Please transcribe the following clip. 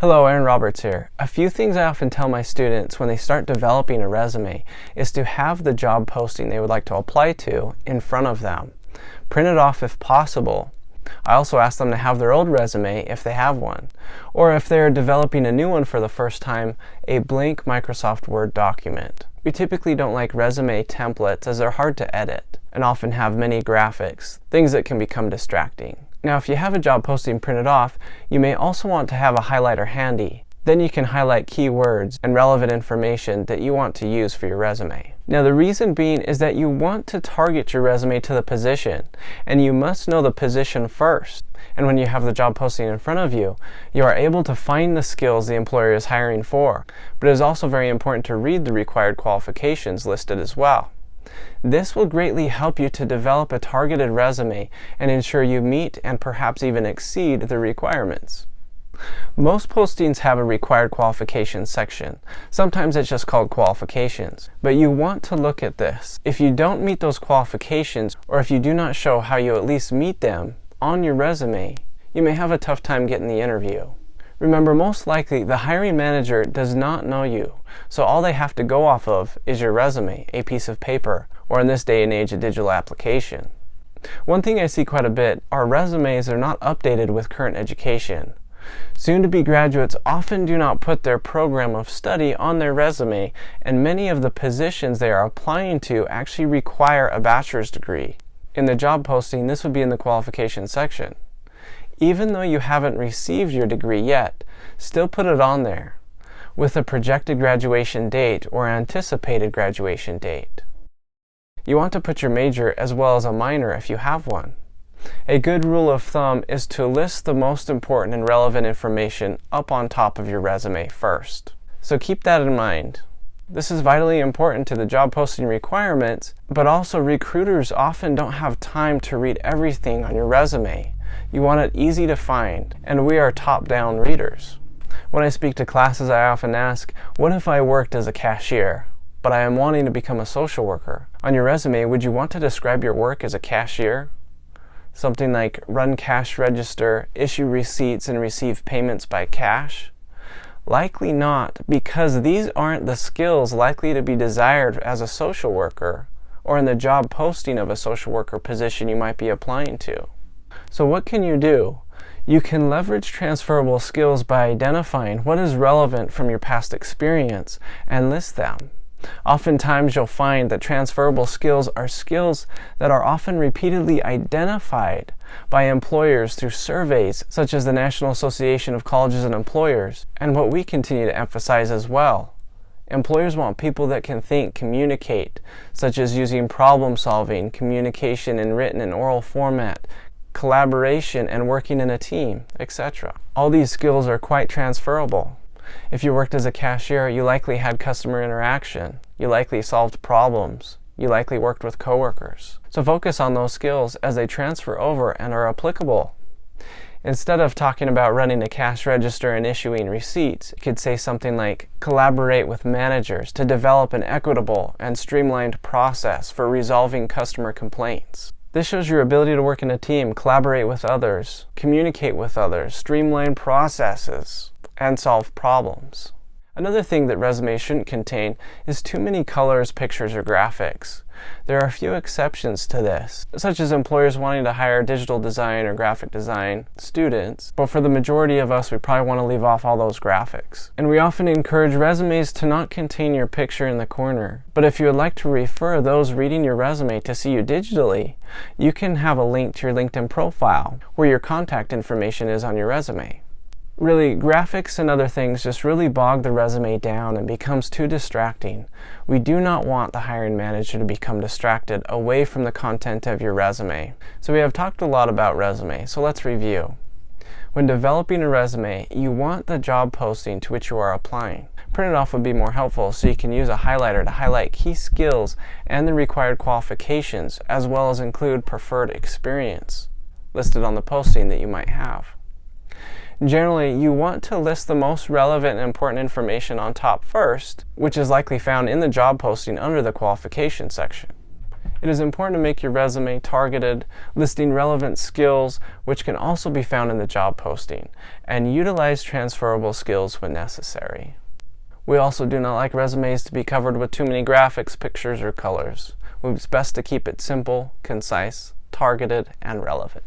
Hello, Aaron Roberts here. A few things I often tell my students when they start developing a resume is to have the job posting they would like to apply to in front of them. Print it off if possible. I also ask them to have their old resume if they have one, or if they're developing a new one for the first time, a blank Microsoft Word document. We typically don't like resume templates as they're hard to edit and often have many graphics, things that can become distracting. Now, if you have a job posting printed off, you may also want to have a highlighter handy. Then you can highlight keywords and relevant information that you want to use for your resume. Now, the reason being is that you want to target your resume to the position, and you must know the position first. And when you have the job posting in front of you, you are able to find the skills the employer is hiring for. But it is also very important to read the required qualifications listed as well. This will greatly help you to develop a targeted resume and ensure you meet and perhaps even exceed the requirements. Most postings have a required qualifications section. Sometimes it's just called qualifications. But you want to look at this. If you don't meet those qualifications, or if you do not show how you at least meet them on your resume, you may have a tough time getting the interview. Remember, most likely the hiring manager does not know you, so all they have to go off of is your resume, a piece of paper, or in this day and age, a digital application. One thing I see quite a bit are resumes that are not updated with current education. Soon-to-be graduates often do not put their program of study on their resume, and many of the positions they are applying to actually require a bachelor's degree. In the job posting, this would be in the qualifications section. Even though you haven't received your degree yet, still put it on there with a projected graduation date or anticipated graduation date. You want to put your major as well as a minor if you have one. A good rule of thumb is to list the most important and relevant information up on top of your resume first. So keep that in mind. This is vitally important to the job posting requirements, but also recruiters often don't have time to read everything on your resume. You want it easy to find, and we are top-down readers. When I speak to classes, I often ask, what if I worked as a cashier, but I am wanting to become a social worker? On your resume, would you want to describe your work as a cashier? Something like run cash register, issue receipts, and receive payments by cash? Likely not, because these aren't the skills likely to be desired as a social worker or in the job posting of a social worker position you might be applying to. So what can you do? You can leverage transferable skills by identifying what is relevant from your past experience and list them. Oftentimes you'll find that transferable skills are skills that are often repeatedly identified by employers through surveys such as the National Association of Colleges and Employers, and what we continue to emphasize as well. Employers want people that can think, communicate, such as using problem solving, communication in written and oral format, collaboration, and working in a team, etc. All these skills are quite transferable. If you worked as a cashier, you likely had customer interaction. You likely solved problems. You likely worked with coworkers. So focus on those skills as they transfer over and are applicable. Instead of talking about running a cash register and issuing receipts, you could say something like, collaborate with managers to develop an equitable and streamlined process for resolving customer complaints. This shows your ability to work in a team, collaborate with others, communicate with others, streamline processes, and solve problems. Another thing that resumes shouldn't contain is too many colors, pictures, or graphics. There are a few exceptions to this, such as employers wanting to hire digital design or graphic design students, but for the majority of us, we probably want to leave off all those graphics. And we often encourage resumes to not contain your picture in the corner. But if you would like to refer those reading your resume to see you digitally, you can have a link to your LinkedIn profile where your contact information is on your resume. Really, graphics and other things just really bog the resume down and becomes too distracting. We do not want the hiring manager to become distracted away from the content of your resume. So we have talked a lot about resume, so let's review. When developing a resume, you want the job posting to which you are applying. Print it off would be more helpful, so you can use a highlighter to highlight key skills and the required qualifications, as well as include preferred experience listed on the posting that you might have. Generally, you want to list the most relevant and important information on top first, which is likely found in the job posting under the qualification section. It is important to make your resume targeted, listing relevant skills, which can also be found in the job posting, and utilize transferable skills when necessary. We also do not like resumes to be covered with too many graphics, pictures, or colors. It's best to keep it simple, concise, targeted, and relevant.